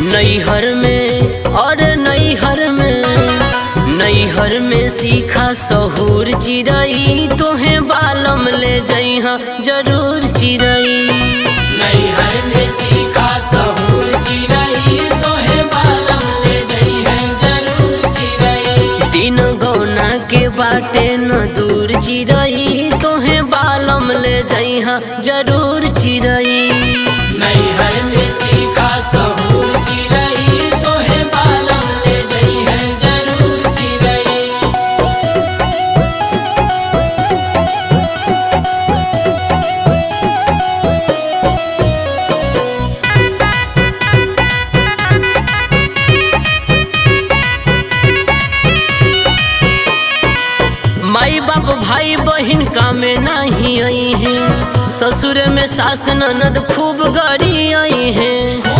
नैहर में और नैहर में सीखा सहूर चिरई, तोहे बालम ले जइहा जरूर चिरई। नैहर में सीखा सहूर चिरई, तोहे बालम ले जइहे जरूर चिरई। दिन गौना के बाटे न दूर चिरई, तोहे बालम ले जइहा जरूर चिरई। नैहर में सीखा सहूर चिरई, तोहे बालम ले जइहे जरूर चिरई। माई बाप भाई बहिन कामे नहीं आई है, ससुर में सास ननद खूब गरी आई है।